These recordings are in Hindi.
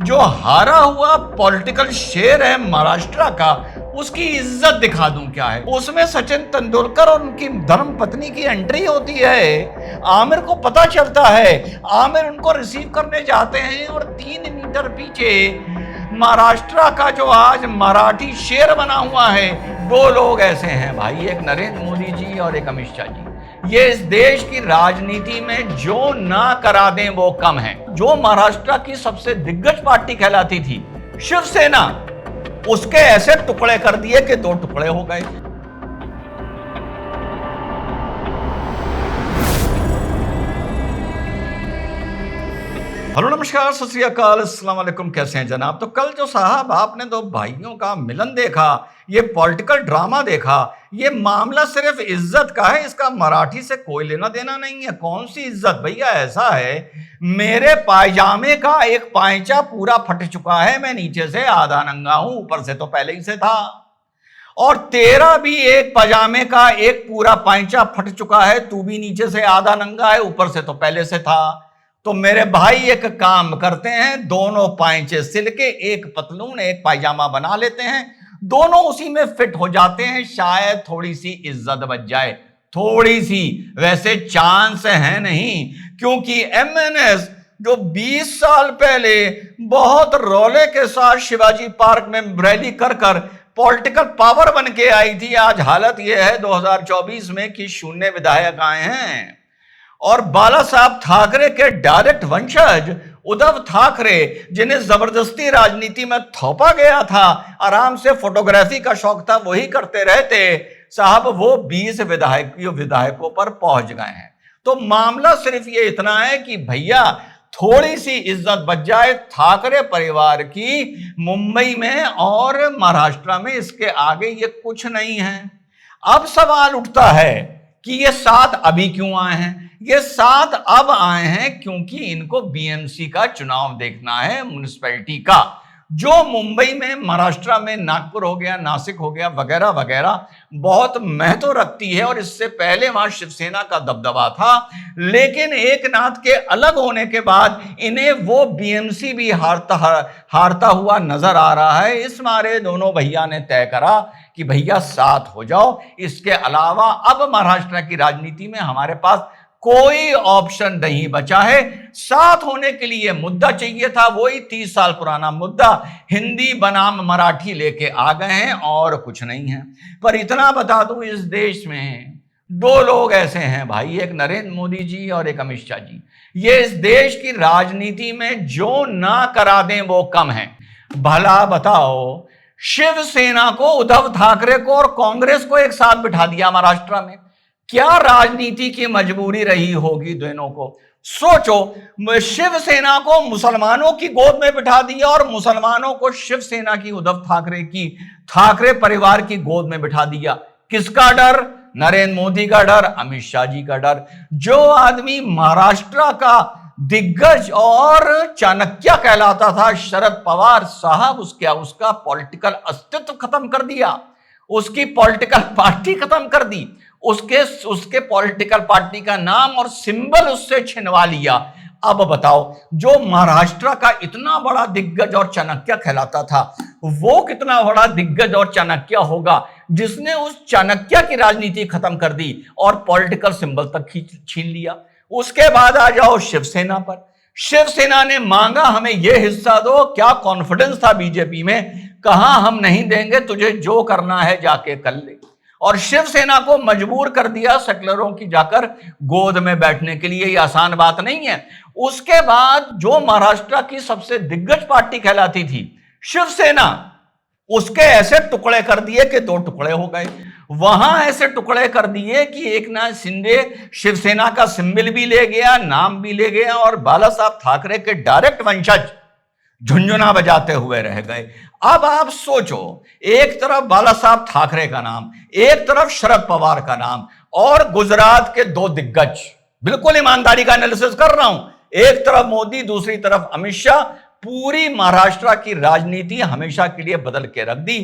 जो हारा हुआ पॉलिटिकल शेर है महाराष्ट्र का, उसकी इज्जत दिखा दूं क्या है। उसमें सचिन तेंदुलकर और उनकी धर्म पत्नी की एंट्री होती है। आमिर को पता चलता है, आमिर उनको रिसीव करने जाते हैं और 3 मीटर पीछे महाराष्ट्र का जो आज मराठी शेर बना हुआ है, 2 लोग ऐसे हैं भाई, एक नरेंद्र मोदी जी और एक अमित शाह जी। ये इस देश की राजनीति में जो ना करा दें वो कम है। जो महाराष्ट्र की सबसे दिग्गज पार्टी कहलाती थी शिवसेना, उसके ऐसे टुकड़े कर दिए कि 2 टुकड़े हो गए। हेलो नमस्कार सत श्री अकाल अस्सलाम वालेकुम, कैसे हैं जनाब। तो कल जो साहब आपने 2 भाइयों का मिलन देखा, ये पॉलिटिकल ड्रामा देखा, ये मामला सिर्फ इज्जत का है, इसका मराठी से कोई लेना देना नहीं है। कौन सी इज्जत भैया, ऐसा है मेरे पायजामे का एक पायचा पूरा फट चुका है, मैं नीचे से आधा नंगा हूं, ऊपर से तो पहले ही से था, और तेरा भी एक पजामे का एक पूरा पायचा फट चुका है, तू भी नीचे से आधा नंगा है, ऊपर से तो पहले से था। तो मेरे भाई एक काम करते हैं, दोनों पायचे सिल के एक पतलून एक पायजामा बना लेते हैं, दोनों उसी में फिट हो जाते हैं, शायद थोड़ी सी इज्जत बच जाए, थोड़ी सी। वैसे चांस है नहीं, क्योंकि एमएनएस जो 20 साल पहले बहुत रौले के साथ शिवाजी पार्क में रैली कर पॉलिटिकल पावर बन के आई थी, आज हालत यह है 2024 में कि 0 विधायक आए हैं। और बाला साहब ठाकरे के डायरेक्ट वंशज उद्धव ठाकरे, जिन्हें जबरदस्ती राजनीति में थोपा गया था, आराम से फोटोग्राफी का शौक था, वही करते रहते साहब, वो 20 विधायकों पर पहुंच गए हैं। तो मामला सिर्फ ये इतना है कि भैया थोड़ी सी इज्जत बच जाए ठाकरे परिवार की मुंबई में और महाराष्ट्र में, इसके आगे ये कुछ नहीं है। अब सवाल उठता है कि ये 7 अभी क्यों आए हैं। ये 7 अब आए हैं क्योंकि इनको बीएमसी का चुनाव देखना है, म्युनिसिपैलिटी का, जो मुंबई में, महाराष्ट्र में, नागपुर हो गया, नासिक हो गया, वगैरह वगैरह, बहुत महत्व रखती है। और इससे पहले वहां शिवसेना का दबदबा था, लेकिन एकनाथ के अलग होने के बाद इन्हें वो बीएमसी भी हारता हुआ नजर आ रहा है। इस मारे दोनों भैया ने तय करा कि भैया 7 हो जाओ, इसके अलावा अब महाराष्ट्र की राजनीति में हमारे पास कोई ऑप्शन नहीं बचा है। 7 होने के लिए मुद्दा चाहिए था, वही 30 साल पुराना मुद्दा, हिंदी बनाम मराठी लेके आ गए हैं और कुछ नहीं है। पर इतना बता दूं, इस देश में 2 लोग ऐसे हैं भाई, एक नरेंद्र मोदी जी और एक अमित शाह जी। ये इस देश की राजनीति में जो ना करा दें वो कम है। भला बताओ, शिवसेना को, उद्धव ठाकरे को और कांग्रेस को एक साथ बिठा दिया महाराष्ट्र में, क्या राजनीति की मजबूरी रही होगी दोनों को। सोचो, शिवसेना को मुसलमानों की गोद में बिठा दिया और मुसलमानों को शिवसेना की, उद्धव ठाकरे की, ठाकरे परिवार की गोद में बिठा दिया। किसका डर? नरेंद्र मोदी का डर, अमित शाह जी का डर। जो आदमी महाराष्ट्र का दिग्गज और चाणक्य कहलाता था, शरद पवार साहब, उसका पॉलिटिकल अस्तित्व खत्म कर दिया, उसकी पॉलिटिकल पार्टी खत्म कर दी, उसके पॉलिटिकल पार्टी का नाम और सिंबल उससे छिनवा लिया। अब बताओ, जो महाराष्ट्र का इतना बड़ा दिग्गज और चाणक्य कहलाता था, वो कितना बड़ा दिग्गज और चाणक्य होगा जिसने उस चाणक्य की राजनीति खत्म कर दी और पॉलिटिकल सिंबल तक छीन लिया। उसके बाद आ जाओ शिवसेना पर। शिवसेना ने मांगा हमें ये हिस्सा दो, क्या कॉन्फिडेंस था बीजेपी में, कहा हम नहीं देंगे, तुझे जो करना है जाके कर ले। और शिवसेना को मजबूर कर दिया सेकुलरों की जाकर गोद में बैठने के लिए, ये आसान बात नहीं है। उसके बाद जो महाराष्ट्र की सबसे दिग्गज पार्टी कहलाती थी शिवसेना, उसके ऐसे टुकड़े कर दिए कि 2 टुकड़े हो गए। वहां ऐसे टुकड़े कर दिए कि एकनाथ शिंदे शिवसेना का सिंबल भी ले गया, नाम भी ले गया, और बाला साहब ठाकरे के डायरेक्ट वंशज झुंझुना बजाते हुए रह गए। अब आप सोचो, एक तरफ बाला साहब ठाकरे का नाम, एक तरफ शरद पवार का नाम, और गुजरात के 2 दिग्गज, बिल्कुल ईमानदारी का एनालिसिस कर रहा हूं, एक तरफ मोदी, दूसरी तरफ अमित शाह, पूरी महाराष्ट्र की राजनीति हमेशा के लिए बदल के रख दी।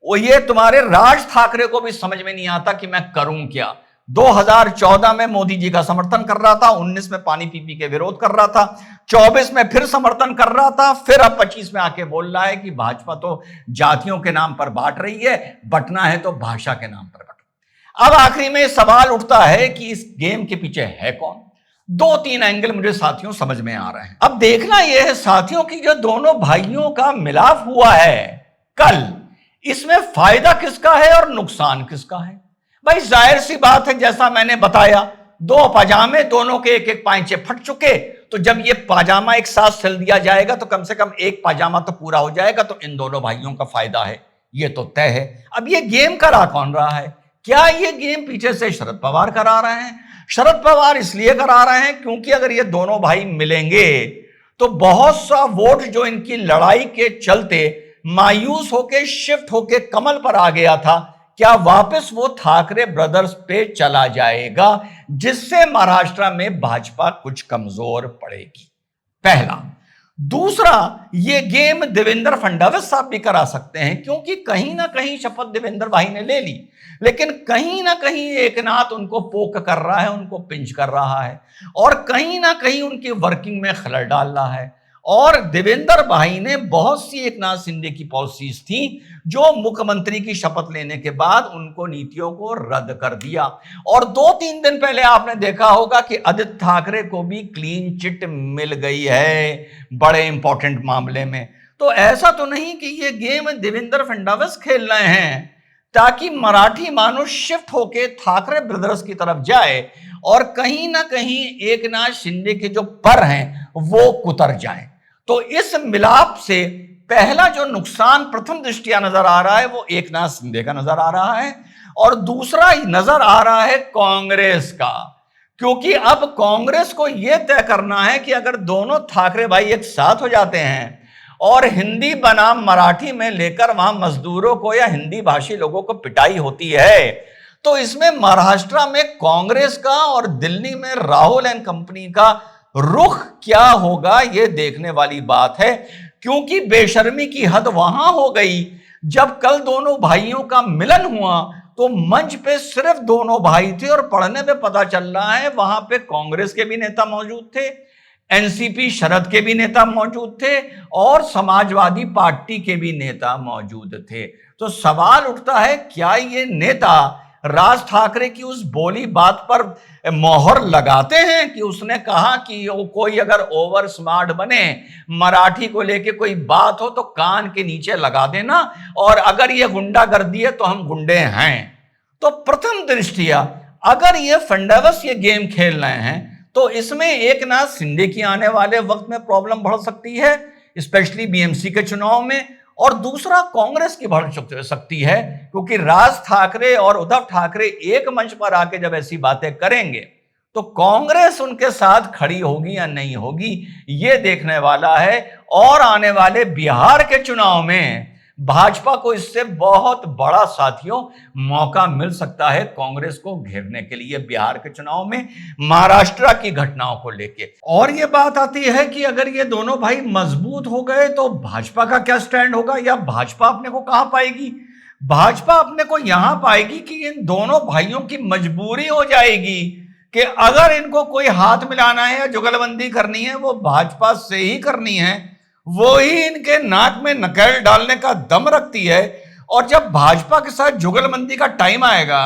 वो ये तुम्हारे राज ठाकरे को भी समझ में नहीं आता कि मैं करूं क्या। 2014 में मोदी जी का समर्थन कर रहा था, 19 में पानी पी के विरोध कर रहा था, 24 में फिर समर्थन कर रहा था, फिर अब 25 में आके बोल रहा है कि भाजपा तो जातियों के नाम पर बांट रही है, बंटना है तो भाषा के नाम पर बंटो। अब आखिरी में सवाल उठता है कि इस गेम के पीछे है कौन। 2-3 एंगल मुझे साथियों समझ में आ रहे हैं। अब देखना यह है साथियों की जो दोनों भाइयों का मिलाप हुआ है कल, इसमें फायदा किसका है और नुकसान किसका है। भाई जाहिर सी बात है, जैसा मैंने बताया, 2 पाजामे दोनों के एक पाइंचे फट चुके, तो जब ये पाजामा एक साथ सिल दिया जाएगा तो कम से कम एक पाजामा तो पूरा हो जाएगा, तो इन दोनों भाइयों का फायदा है, ये तो तय है। अब ये गेम करा कौन रहा है? क्या ये गेम पीछे से शरद पवार करा रहे हैं? शरद पवार इसलिए करा रहे हैं क्योंकि अगर ये दोनों भाई मिलेंगे तो बहुत सा वोट जो इनकी लड़ाई के चलते मायूस होके शिफ्ट होके कमल पर आ गया था, क्या वापस वो ठाकरे ब्रदर्स पे चला जाएगा, जिससे महाराष्ट्र में भाजपा कुछ कमजोर पड़ेगी। पहला। दूसरा, ये गेम देवेंद्र फडणवीस साहब भी करा सकते हैं, क्योंकि कहीं ना कहीं शपथ देवेंद्र भाई ने ले ली, लेकिन कहीं ना कहीं एकनाथ उनको पोक कर रहा है, उनको पिंच कर रहा है, और कहीं ना कहीं उनकी वर्किंग में खलल डाल रहा है। और देवेंद्र भाई ने बहुत सी एकनाथ शिंदे की पॉलिसीज थी जो मुख्यमंत्री की शपथ लेने के बाद उनको नीतियों को रद्द कर दिया। और 2-3 दिन पहले आपने देखा होगा कि आदित्य ठाकरे को भी क्लीन चिट मिल गई है बड़े इंपॉर्टेंट मामले में। तो ऐसा तो नहीं कि ये गेम देवेंद्र फडणवीस खेल रहे हैं ताकि मराठी मानुष शिफ्ट होके ठाकरे ब्रदर्स की तरफ जाए और कहीं ना कहीं एकनाथ शिंदे के जो पर हैं वो कुतर जाएं। तो इस मिलाप से पहला जो नुकसान प्रथम दृष्टिया नजर आ रहा है वो एकनाथ शिंदे का नजर आ रहा है, और दूसरा नजर आ रहा है कांग्रेस का, क्योंकि अब कांग्रेस को यह तय करना है कि अगर दोनों ठाकरे भाई एक साथ हो जाते हैं और हिंदी बनाम मराठी में लेकर वहां मजदूरों को या हिंदी भाषी लोगों को पिटाई होती है, तो इसमें महाराष्ट्र में कांग्रेस का और दिल्ली में राहुल एंड कंपनी का रुख क्या होगा, यह देखने वाली बात है। क्योंकि बेशर्मी की हद वहां हो गई जब कल दोनों भाइयों का मिलन हुआ तो मंच पे सिर्फ दोनों भाई थे, और पढ़ने में पता चल रहा है वहां पे कांग्रेस के भी नेता मौजूद थे, एनसीपी शरद के भी नेता मौजूद थे, और समाजवादी पार्टी के भी नेता मौजूद थे। तो सवाल उठता है, क्या ये नेता राज ठाकरे की उस बोली बात पर मोहर लगाते हैं कि उसने कहा कि वो कोई अगर ओवर स्मार्ट बने, मराठी को लेके कोई बात हो तो कान के नीचे लगा देना, और अगर ये गुंडागर्दी है तो हम गुंडे हैं। तो प्रथम दृष्टिया अगर ये फडणवीस ये गेम खेल रहे हैं तो इसमें एकनाथ शिंदे की आने वाले वक्त में प्रॉब्लम बढ़ सकती है, स्पेशली बीएमसी के चुनाव में, और दूसरा कांग्रेस की बढ़ सकती है, क्योंकि राज ठाकरे और उद्धव ठाकरे एक मंच पर आके जब ऐसी बातें करेंगे तो कांग्रेस उनके साथ खड़ी होगी या नहीं होगी, यह देखने वाला है। और आने वाले बिहार के चुनाव में भाजपा को इससे बहुत बड़ा साथियों मौका मिल सकता है कांग्रेस को घेरने के लिए बिहार के चुनाव में, महाराष्ट्र की घटनाओं को लेके। और ये बात आती है कि अगर ये दोनों भाई मजबूत हो गए तो भाजपा का क्या स्टैंड होगा, या भाजपा अपने को कहां पाएगी? भाजपा अपने को यहां पाएगी कि इन दोनों भाइयों की मजबूरी हो जाएगी कि अगर इनको कोई हाथ मिलाना है या जुगलबंदी करनी है वो भाजपा से ही करनी है, वो ही इनके नाक में नकेल डालने का दम रखती है। और जब भाजपा के साथ जुगलबंदी का टाइम आएगा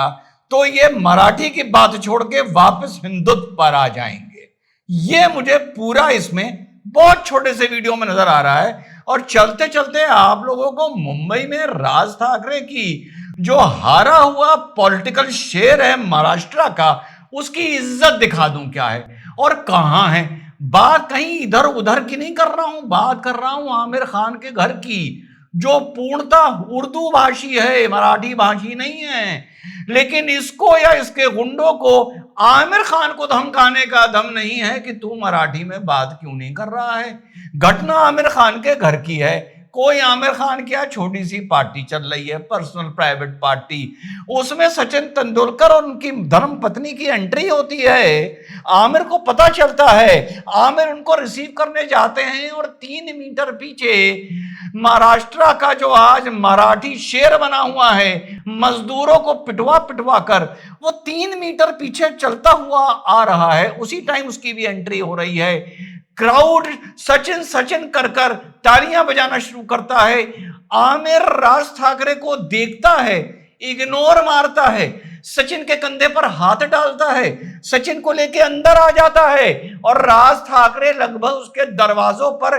तो ये मराठी की बात छोड़ के वापस हिंदुत्व पर आ जाएंगे। ये मुझे पूरा इसमें बहुत छोटे से वीडियो में नजर आ रहा है। और चलते चलते आप लोगों को मुंबई में राज ठाकरे की जो हारा हुआ पॉलिटिकल शेर है महाराष्ट्र का, उसकी इज्जत दिखा दूं क्या है और कहां है। बात कहीं इधर उधर की नहीं कर रहा हूं, बात कर रहा हूं आमिर खान के घर की, जो पूर्णतः उर्दू भाषी है, मराठी भाषी नहीं है। लेकिन इसको या इसके गुंडों को आमिर खान को धमकाने का दम नहीं है कि तू मराठी में बात क्यों नहीं कर रहा है। घटना आमिर खान के घर की है, कोई आमिर खान क्या छोटी सी पार्टी चल रही है, पर्सनल प्राइवेट पार्टी, उसमें सचिन तेंदुलकर और उनकी धर्म पत्नी की एंट्री होती है। आमिर को पता चलता है, आमिर उनको रिसीव करने जाते हैं और 3 मीटर पीछे महाराष्ट्र का जो आज मराठी शेर बना हुआ है, मजदूरों को पिटवा पिटवा कर वो 3 मीटर पीछे चलता हुआ आ रहा है, उसी टाइम उसकी भी एंट्री हो रही है। क्राउड सचिन सचिन कर कर तालियां बजाना शुरू करता है। आमिर राज ठाकरे को देखता है, इग्नोर मारता है, सचिन के कंधे पर हाथ डालता है, सचिन को लेके अंदर आ जाता है और राज ठाकरे लगभग उसके दरवाजों पर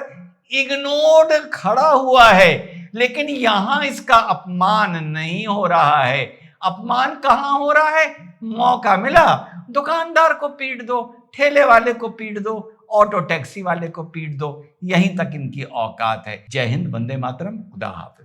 इग्नोर्ड खड़ा हुआ है। लेकिन यहां इसका अपमान नहीं हो रहा है। अपमान कहां हो रहा है? मौका मिला दुकानदार को पीट दो, ठेले वाले को पीट दो, ऑटो टैक्सी वाले को पीट दो, यहीं तक इनकी औकात है। जय हिंद, वंदे मातरम, खुदा हाफिज।